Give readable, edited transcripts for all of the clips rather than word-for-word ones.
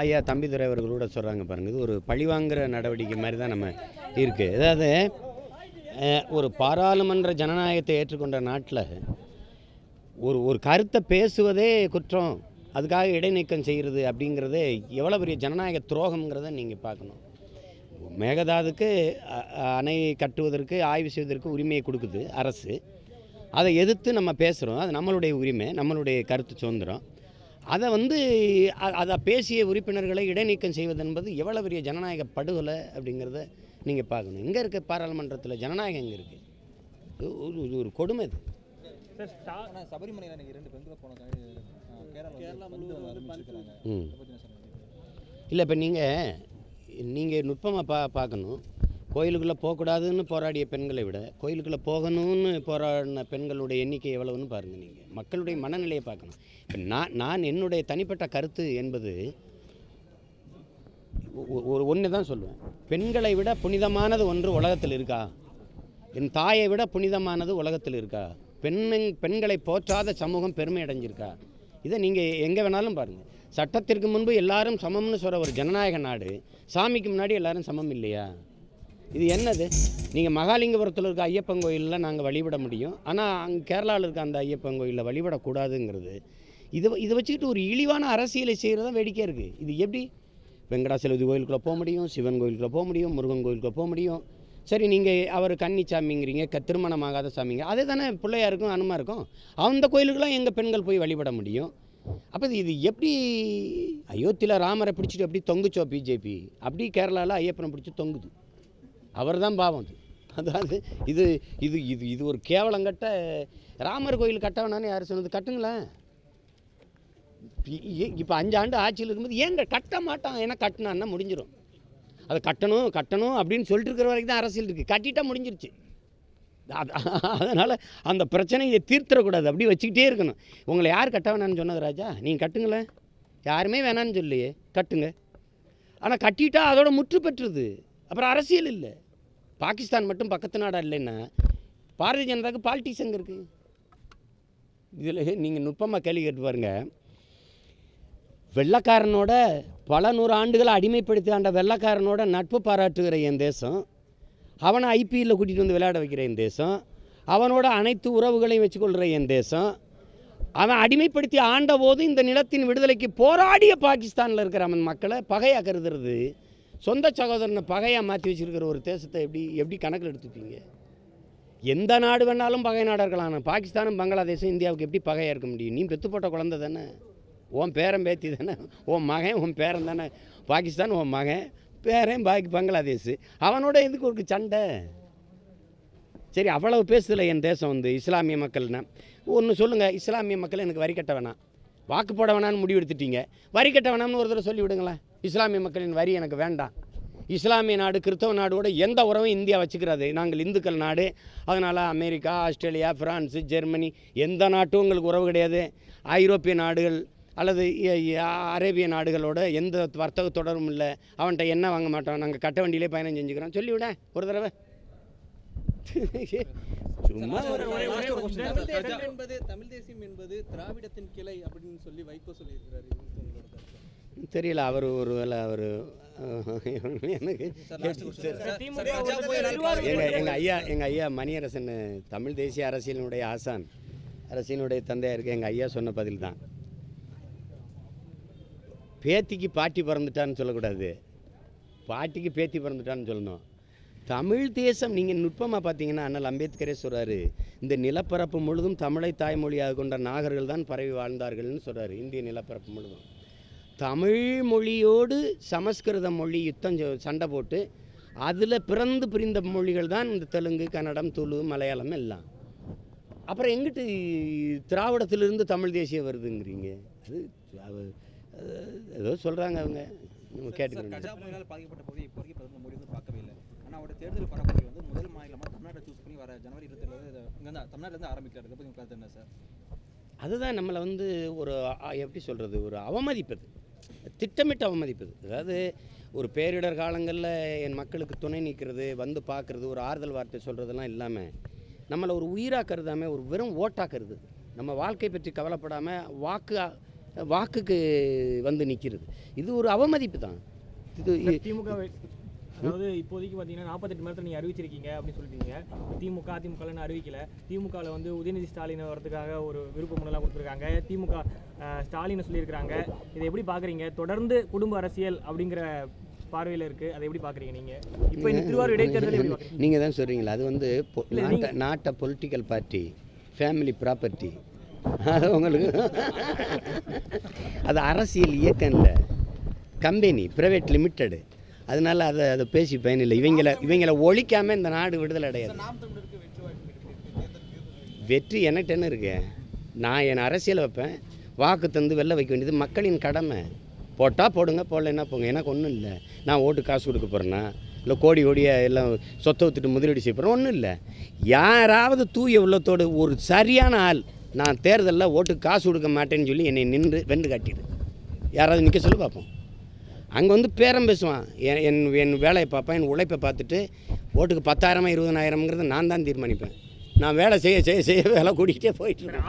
ஐயா தம்பிதுரை அவர்களோட சொல்கிறாங்க பாருங்கள், இது ஒரு பழிவாங்கிற நடவடிக்கை மாதிரி தான் நம்ம இருக்குது. அதாவது ஒரு பாராளுமன்ற ஜனநாயகத்தை ஏற்றுக்கொண்ட நாட்டில் ஒரு கருத்தை பேசுவதே குற்றம், அதுக்காக இடைநீக்கம் செய்கிறது அப்படிங்கிறதே எவ்வளோ பெரிய ஜனநாயக துரோகம்ங்கிறத நீங்கள் பார்க்கணும். மேகதாதுக்கு அணை கட்டுவதற்கு ஆய்வு செய்வதற்கு உரிமையை கொடுக்குது அரசு. அதை எதிர்த்து நம்ம பேசுகிறோம், அது நம்மளுடைய உரிமை, நம்மளுடைய கருத்து சுதந்திரம். அதை பேசிய உறுப்பினர்களை இடைநீக்கம் செய்வது என்பது எவ்வளோ பெரிய ஜனநாயக படுகொலை அப்படிங்கிறத நீங்கள் பார்க்கணும். இங்கே இருக்க பாராளுமன்றத்தில் ஜனநாயகம் எங்கே இருக்குது? ஒரு கொடுமை இது. சபரிமலையில் 2 பெண்கள் போனாங்க, இல்லை இப்போ நீங்கள் நுட்பமாக பார்க்கணும். கோயிலுக்குள்ளே போகக்கூடாதுன்னு போராடிய பெண்களை விட கோயிலுக்குள்ளே போகணும்னு போராடின பெண்களுடைய எண்ணிக்கை எவ்வளவுன்னு பாருங்கள். நீங்கள் மக்களுடைய மனநிலையை பார்க்கணும். இப்போ நான் என்னுடைய தனிப்பட்ட கருத்து என்பது ஒன்று தான் சொல்லுவேன். பெண்களை விட புனிதமானது ஒன்று உலகத்தில் இருக்கா? என் தாயை விட புனிதமானது உலகத்தில் இருக்கா? பெண்களை போற்றாத சமூகம் பெருமை அடைஞ்சிருக்கா? இதை நீங்கள் எங்கே வேணாலும் பாருங்கள். சட்டத்திற்கு முன்பு எல்லாரும் சமம்னு சொல்கிற ஒரு ஜனநாயக நாடு, சாமிக்கு முன்னாடி எல்லாரும் சமம் இல்லையா? இது என்னது? நீங்கள் மகாலிங்கபுரத்தில் இருக்க ஐயப்பன் கோயிலில் நாங்கள் வழிபட முடியும், ஆனால் அங்கே கேரளாவில் இருக்க அந்த ஐயப்பன் கோயிலில் வழிபடக்கூடாதுங்கிறது, இதை வச்சுக்கிட்டு ஒரு இழிவான அரசியலை செய்கிறது தான் வேடிக்கையாக இருக்குது. இது எப்படி? வெங்கடாசலபதி கோயிலுக்குள்ளே போக முடியும், சிவன் கோயிலுக்குள்ளே போக முடியும், முருகன் கோயிலுக்குள்ளே போக முடியும். சரி, நீங்கள் அவர் கன்னி சாமிங்கிறீங்க, திருமணமாகாத சாமிங்க, அதே தானே பிள்ளையாருக்கும் அனுமா இருக்கும். அந்த கோயிலுக்கெல்லாம் எங்கள் பெண்கள் போய் வழிபட முடியும். அப்போ இது எப்படி? அயோத்தியில் ராமரை பிடிச்சிட்டு எப்படி தொங்குச்சோ பிஜேபி, அப்படி கேரளாவில் ஐயப்பனை பிடிச்சி தொங்குது. அவர் தான் பாவம். அதாவது இது இது இது இது ஒரு கேவலங்கட்ட. ராமர் கோயில் கட்ட வேணான்னு யார் சொன்னது? கட்டுங்களேன். இப்போ 5 ஆண்டு ஆட்சியில் இருக்கும்போது ஏங்க கட்ட மாட்டான்? ஏன்னா கட்டினான்னா முடிஞ்சிடும். அதை கட்டணும் அப்படின்னு சொல்லிட்டு இருக்கிற வரைக்கும் தான் அரசியல் இருக்குது. கட்டிட்டா முடிஞ்சிருச்சு. அதனால் அந்த பிரச்சனையை தீர்த்திடக்கூடாது, அப்படி வச்சுக்கிட்டே இருக்கணும். உங்களை யார் கட்ட வேணான்னு சொன்னது ராஜா? நீங்கள் கட்டுங்களேன். யாருமே வேணான்னு சொல்லியே, கட்டுங்க. ஆனால் கட்டிட்டா அதோட முற்று பெற்றுது, அப்புறம் அரசியல் இல்லை. பாகிஸ்தான் மட்டும் பக்கத்து நாடாக இல்லைன்னா பாரதிய ஜனதாவுக்கு பாலிட்டிக்ஸ் எங்கே இருக்குது? இதில் நீங்கள் நுட்பமாக கேள்வி கேட்டு பாருங்க. வெள்ளைக்காரனோட பல 100 ஆண்டுகளை அடிமைப்படுத்தி ஆண்ட வெள்ளைக்காரனோட நட்பு பாராட்டுகிற என் தேசம், அவனை ஐபிஎல்லில் கூட்டிகிட்டு வந்து விளையாட வைக்கிற என் தேசம், அவனோட அனைத்து உறவுகளையும் வச்சுக்கொள்கிற என் தேசம், அவன் அடிமைப்படுத்தி ஆண்ட போது இந்த நிலத்தின் விடுதலைக்கு போராடிய பாகிஸ்தானில் இருக்கிற அவன் மக்களை பகையாக கருதுறது, சொந்த சகோதரனை பகையாக மாற்றி வச்சுருக்கிற ஒரு தேசத்தை எப்படி கணக்கில் எடுத்துப்பீங்க? எந்த நாடு வேணாலும் பகை நாடாக இருக்கலாம். பாகிஸ்தானும் பங்களாதேஷும் இந்தியாவுக்கு எப்படி பகையாக இருக்க முடியும்? நீ பெற்று போட்ட குழந்தை தானே, உன் பேரன் பேத்தி தானே, உன் மகன் உன் பேரன் தானே. பாகிஸ்தான் உன் மகன், பேரன் பங்களாதேஷ், அவனோட எதுக்கு ஒரு சண்டை? சரி, அவ்வளவு பேசுதில்லை என் தேசம் இஸ்லாமிய மக்கள்னா. ஒன்று சொல்லுங்கள், இஸ்லாமிய மக்கள் எனக்கு வரி கட்ட வேணாம், வாக்கு போட வேணான்னு முடிவு எடுத்துட்டீங்க, வரி கட்ட வேணாம்னு ஒரு தடவை சொல்லி விடுங்களேன். இஸ்லாமிய மக்களின் வரி எனக்கு வேண்டாம். இஸ்லாமிய நாடு கிறிஸ்தவ நாடோட எந்த உறவும் இந்தியா வச்சுக்கிறாது. நாங்கள் இந்துக்கள் நாடு, அதனால் அமெரிக்கா, ஆஸ்திரேலியா, ஃப்ரான்ஸு, ஜெர்மனி எந்த நாட்டும் உங்களுக்கு உறவு கிடையாது. ஐரோப்பிய நாடுகள் அல்லது அரேபிய நாடுகளோட எந்த வர்த்தக தொடரும் இல்லை. அவன்கிட்ட என்ன வாங்க மாட்டோம், நாங்கள் கட்ட வண்டியிலே பயணம் செஞ்சுக்கிறோம். சொல்லிவிட ஒரு தடவை. சும்மா தமிழ் தேசியம் என்பது திராவிடத்தின் கிளை அப்படின்னு சொல்லி வைகோ சொல்லியிருக்கிறாரு. தெரியல, அவர் ஒரு வேளை அவர் எனக்கு எங்கள் ஐயா மணியரசன் தமிழ் தேசிய அரசியலினுடைய ஆசான், அரசியலுடைய தந்தையாக இருக்க எங்கள் ஐயா சொன்ன பதில் தான். பேத்திக்கு பாட்டி பிறந்துட்டான்னு சொல்லக்கூடாது, பாட்டிக்கு பேத்தி பிறந்துட்டான்னு சொல்லணும். தமிழ் தேசம் நீங்கள் நுட்பமாக பார்த்தீங்கன்னா அண்ணல் அம்பேத்கரே சொல்கிறாரு, இந்த நிலப்பரப்பு முழுதும் தமிழை தாய்மொழியாக கொண்ட நாகர்கள் தான் பரவி வாழ்ந்தார்கள்னு சொல்கிறாரு. இந்திய நிலப்பரப்பு முழுதும் தமிழ் மொழியோடு சமஸ்கிருத மொழி சண்டை போட்டு அதில் பிறந்து பிரிந்த மொழிகள் தான் இந்த தெலுங்கு, கன்னடம், துளு, மலையாளம் எல்லாம். அப்புறம் எங்கிட்டு திராவிடத்திலிருந்து தமிழ் தேசியம் வருதுங்கிறீங்க? அது ஏதோ சொல்கிறாங்க அவங்க, நம்ம கேட்டுக்கிறோம். கஜா புயலால் பாதிக்கப்பட்ட பகுதி இப்போ வரைக்கும் பிரதமர் மோடி பார்க்கவே இல்லை. ஆனால் அவரோட தேர்தல் பரப்புரை முதல் மாநிலமாக தமிழ்நாட்டை சூஸ் பண்ணி வர ஜனவரி 27 இங்கே தமிழ்நாட்டிலேருந்து ஆரம்பிக்கிறார். இதை பற்றி கருத்து என்ன சார்? அதுதான் நம்மளை ஒரு எப்படி சொல்கிறது, ஒரு அவமதிப்பது, திட்டமிட்டு அவமதிப்பது. அதாவது ஒரு பேரிடர் காலங்களில் என் மக்களுக்கு துணை நிற்கிறது, வந்து பார்க்குறது, ஒரு ஆறுதல் வார்த்தை சொல்கிறதெல்லாம் இல்லாமல் நம்மளை ஒரு உயிராக கருதாமல் ஒரு வெறும் ஓட்டாக கருது. நம்ம வாழ்க்கை பற்றி கவலைப்படாமல் வாக்குக்கு வந்து நிற்கிறது. இது ஒரு அவமதிப்பு தான். இது திமுக அதாவது இப்போதைக்கு பார்த்தீங்கன்னா 48 மணி நேரத்தில் நீங்கள் அறிவிச்சிருக்கீங்க அப்படின்னு சொல்லிட்டீங்க. திமுக அதிமுகன்னு அறிவிக்கல. திமுகவில் வந்து உதயநிதி ஸ்டாலின் வரதுக்காக ஒரு விருப்ப மனுலாம் கொடுத்துருக்காங்க. திமுக ஸ்டாலினை சொல்லியிருக்கிறாங்க. இதை எப்படி பார்க்குறீங்க? தொடர்ந்து குடும்ப அரசியல் அப்படிங்கிற பார்வையில் இருக்குது. அதை எப்படி பார்க்குறீங்க நீங்கள்? இப்போ இந்த திருவாரூர் இடைத்தேர்தல் எப்படி பார்க்குறீங்க? நீங்கள் தான் சொல்கிறீங்களா, அது வந்து நாட்டை பொலிட்டிக்கல் பார்ட்டி, ஃபேமிலி ப்ராப்பர்ட்டி, அது உங்களுக்கு அது அரசியல் இயக்கம் இல்லை, கம்பெனி, ப்ரைவேட் லிமிட்டெடு. அதனால அதை பேசி பயனில்லை. இவங்களை ஒழிக்காமல் இந்த நாடு விடுதலை அடையாது. வெற்றி எனக்கு என்ன இருக்கு? நான் என் அரசியல் வைப்பேன், வாக்கு தந்து வெளில வைக்க வேண்டியது மக்களின் கடமை. போட்டால் போடுங்க, போடலைன்னா போங்க, எனக்கு ஒன்றும் இல்லை. நான் ஓட்டு காசு கொடுக்க போகிறேன்னா, இல்லை கோடியாக எல்லாம் சொத்தை வித்துட்டு முதலீடு செய்ய போகிறேன், ஒன்றும் இல்லை. யாராவது தூய உள்ளத்தோடு ஒரு சரியான ஆள் நான் தேர்தலில் ஓட்டுக்கு காசு கொடுக்க மாட்டேன்னு சொல்லி என்னை நின்று வென்று காட்டிடு. யாராவது நிற்க சொல்லி பார்ப்போம். அங்கே வந்து பேரம் பேசுவான், என் வேலையை பார்ப்பேன், என் உழைப்பை பார்த்துட்டு ஓட்டுக்கு 10,000 20,000ங்கிறத நான் தான் தீர்மானிப்பேன். நான் வேலை செய்ய வேலை கூட்டிகிட்டே போயிட்டு இருக்கேன்.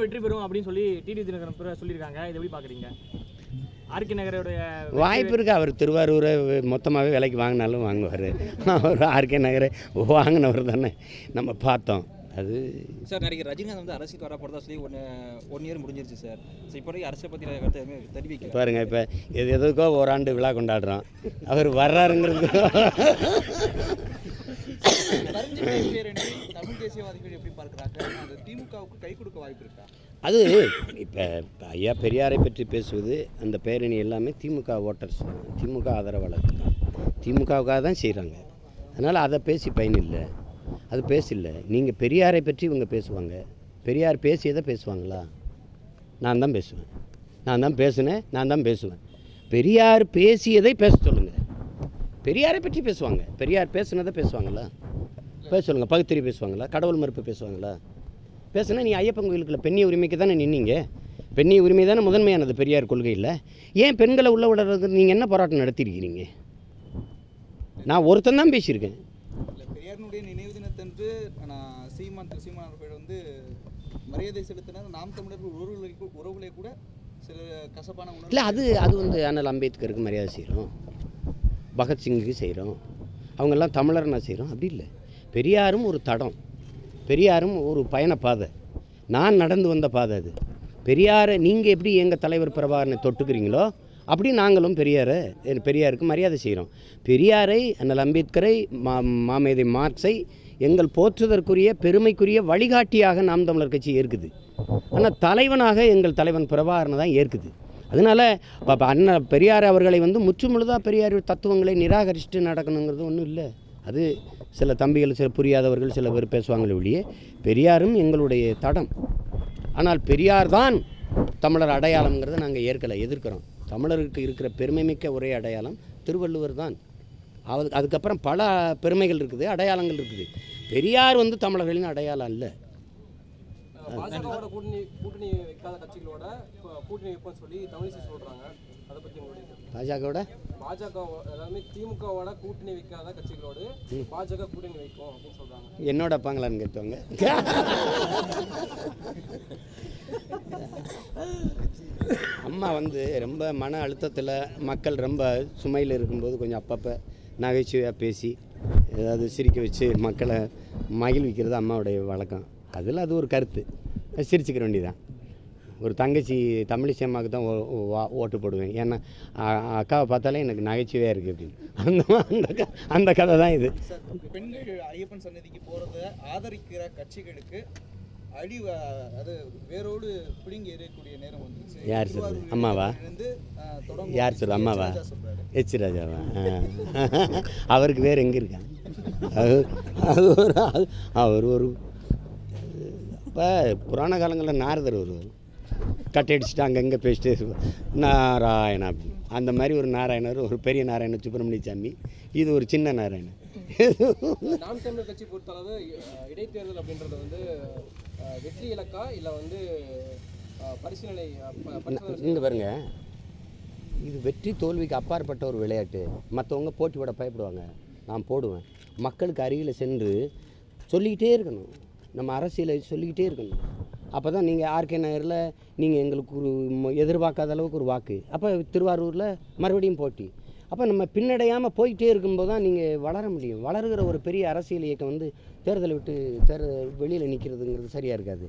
வெற்றி பெறும் அப்படின்னு சொல்லி டிடி தினகரன் சொல்லியிருக்காங்க. இதை எப்படி பார்க்குறீங்க? ஆர்கே நகரோடைய வாய்ப்பு இருக்குது. அவர் திருவாரூரை மொத்தமாகவே விலைக்கு வாங்கினாலும் வாங்குவார். அவர் ஆர்கே நகரை வாங்கினவர் தானே நம்ம பார்த்தோம். அது சார் நடிகர் ரஜினிகாந்த் வந்து அரசியல் வர போகிறதா சொல்லி ஒன் இயர் முடிஞ்சிருச்சு சார். ஸோ இப்போ அரசியல் பற்றி கருத்து எதுவுமே தெரிவிக்க பாருங்கள். இப்போ எதுக்கோ ஓராண்டு விழா கொண்டாடுறோம், அவர் வர்றாருங்கிறது. தமிழ் தேசியவாதிகள் எப்படி பார்க்குறாங்க? அது திமுகவுக்கு கை கொடுக்க வாய்ப்பு இருக்கா? அது இப்போ ஐயா பெரியாரை பற்றி பேசுவது, அந்த பேரணி எல்லாமே திமுக ஓட்டர்ஸ், திமுக ஆதரவாளர் தான், திமுகவுக்காக தான் செய்கிறாங்க. அதனால் அதை பேசி பயனில்லை, அது பேசல. நீங்கள் பெரியாரை பற்றி இவங்க பேசுவாங்க, பெரியார் பேசியதை பேசுவாங்களா? நான் தான் பேசுவேன், நான் தான் பேசுனேன், நான் தான் பேசுவேன். பெரியார் பேசியதை பேச சொல்லுங்கள். பெரியாரை பற்றி பேசுவாங்க, பெரியார் பேசுனதை பேசுவாங்களா? பேச சொல்லுங்கள். பகுத்தறி பேசுவாங்களா? கடவுள் மறுப்பு பேசுவாங்களா? பேசுனா நீ ஐயப்பன் கோயிலுக்குள்ள பெண்ணிய உரிமைக்கு தானே நின்னீங்க. பெண்ணிய உரிமை தானே முதன்மையானது பெரியார் கொள்கையில். ஏன் பெண்களை உள்ள விடுறதுக்கு நீங்கள் என்ன போராட்டம் நடத்தியிருக்கிறீங்க? நான் ஒருத்தன் தான் பேசியிருக்கேன். பெரியாரினுடைய நினைவு தினத்தன்று சீமான் அவர்கள் வந்து மரியாதை செலுத்தினார். நாம் தமிழர்கள் உறவுகளை கூட சில கசப்பான உணர்வு இல்லை, அது வந்து அண்ணல் அம்பேத்கருக்கு மரியாதை செய்கிறோம், பகத்சிங்குக்கு செய்கிறோம், அவங்கெல்லாம் தமிழர் நான் செய்கிறோம். அப்படி இல்லை. பெரியாரும் ஒரு தடம், பெரியாரும் ஒரு பயணப்பாதை, நான் நடந்து வந்த பாதை. அது பெரியாரை நீங்கள் எப்படி எங்கள் தலைவர் பிரபாகரனை தொட்டுக்கிறீங்களோ அப்படி நாங்களும் பெரியாருக்கு மரியாதை செய்கிறோம். பெரியாரை, அண்ணல் அம்பேத்கரை, மாமேதை மார்க்ஸை எங்கள் போற்றுதற்குரிய பெருமைக்குரிய வழிகாட்டியாக நாம் தமிழர் கட்சி ஏற்குது. ஆனால் தலைவனாக எங்கள் தலைவன் பிரபாகரனை தான் ஏற்குது. அதனால் அண்ணன் பெரியார் அவர்களை வந்து முற்றுமுழுதாக பெரியார் தத்துவங்களை நிராகரிச்சுட்டு நடக்கணுங்கிறது ஒன்றும் இல்லை. அது சில தம்பிகள், சில புரியாதவர்கள் சில பேர் பேசுவாங்களே ஒழிய, பெரியாரும் எங்களுடைய தடம். ஆனால் பெரியார் தான் தமிழர் அடையாளம்ங்கிறத நாங்கள் எதிர்க்கிறோம். தமிழருக்கு இருக்கிற பெருமைமிக்க ஒரே அடையாளம் திருவள்ளுவர் தான். அதுக்கப்புறம் பல பெருமைகள் இருக்குது, அடையாளங்கள் இருக்குது. பெரியார் வந்து தமிழர்களின் அடையாளம் இல்லை. பாஜகவோட கூட்டணி வைக்காத கட்சிகளோட கூட்டணி வைப்போம்னு சொல்லி தமிழிசை சொல்றாங்க. அதை பற்றி பாஜக அதாவது திமுகவோட கூட்டணி வைக்காத கட்சிகளோடு பாஜக கூட்டணி வைக்கும் அப்படின்னு சொல்றாங்க. என்னோட பாங்களான்னு கேட்டவங்க. அம்மா வந்து ரொம்ப மன அழுத்தத்தில், மக்கள் ரொம்ப சுமையில் இருக்கும்போது கொஞ்சம் அப்பப்போ நகைச்சுவையாக பேசி ஏதாவது சிரிக்க வச்சு மக்களை மகிழ்விக்கிறது அம்மாவுடைய வழக்கம். அதில் அது ஒரு கருத்து, சிரிச்சுக்கிற வேண்டியதான். ஒரு தங்கச்சி தமிழிசை அம்மாவுக்கு தான் ஓட்டு போடுவேன், ஏன்னா அக்காவை பார்த்தாலே எனக்கு நகைச்சுவையாக இருக்குது அப்படின்னு. அந்த கதை தான் இது. பெண்கள் ஐயப்பன் சன்னதிக்கு போகிறத ஆதரிக்கிற கட்சிகளுக்கு அது வேரோடு பிடுங்கி எறியக்கூடிய நேரம் வந்துச்சு. யார் சொல்றது? அம்மாவா? யார் சொல்ற? அம்மாவா? எச் ராஜாவா? அவருக்கு வேறு எங்கே இருக்காங்க? அவர் ஒரு இப்போ புராண காலங்களில் நாரதர் வருவார், கட்டடிச்சுட்டு அங்கங்கே பேசிட்டு நாராயணா அப்படின்னு. அந்த மாதிரி ஒரு நாராயணர், ஒரு பெரிய நாராயண சுப்பிரமணிய சாமி, இது ஒரு சின்ன நாராயணன். நாம் தமிழர் கட்சி பொறுத்தளவு இடைத்தேர்தல் அப்படின்றது வந்து வெற்றி இலக்கா இல்லை வந்து பரிசீலனை? இங்கே பாருங்க, இது வெற்றி தோல்விக்கு அப்பாற்பட்ட ஒரு விளையாட்டு. மற்றவங்க போட்டி போட பயப்படுவாங்க, நான் போடுவேன். மக்களுக்கு அருகில் சென்று சொல்லிக்கிட்டே இருக்கணும், நம்ம அரசியலை சொல்லிக்கிட்டே இருக்கணும். அப்போ தான் நீங்கள் ஆர்கே நகரில் நீங்கள் எங்களுக்கு ஒரு எதிர்பார்க்காத அளவுக்கு ஒரு வாக்கு, அப்போ திருவாரூரில் மறுபடியும் போட்டி. அப்போ நம்ம பின்னடையாமல் போயிட்டே இருக்கும்போது தான் நீங்கள் வளர முடியும். வளருகிற ஒரு பெரிய அரசியல் இயக்கம் வந்து தேர்தலை விட்டு வெளியில் நிற்கிறதுங்கிறது சரியாக இருக்காது.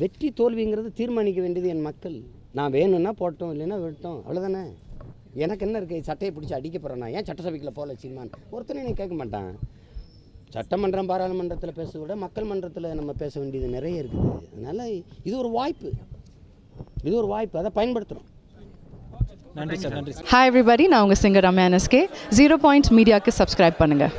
வெற்றி தோல்விங்கிறது தீர்மானிக்க வேண்டியது என் மக்கள். நான் வேணும்னா போட்டோம், இல்லைன்னா விட்டோம், அவ்வளோதானே. எனக்கு என்ன இருக்குது, சட்டையை பிடிச்சி அடிக்க போகிறேன்னா ஏன் சட்டசபைக்குள்ள போகல சீமான் ஒருத்தனை நீ கேட்க மாட்டான். சட்டமன்றம் பாராளுமன்றத்தில் பேச விட மக்கள் மன்றத்தில் நம்ம பேச வேண்டியது நிறைய இருக்குது. அதனால் இது ஒரு வாய்ப்பு, அதை பயன்படுத்துகிறோம். நன்றி சார். நன்றி. ஹாய் எவ்ரிபடி, நான் உங்கள் சிங்கர் ரம்யா NSK. 0 பாயிண்ட் மீடியாவுக்கு சப்ஸ்கிரைப் பண்ணுங்கள்.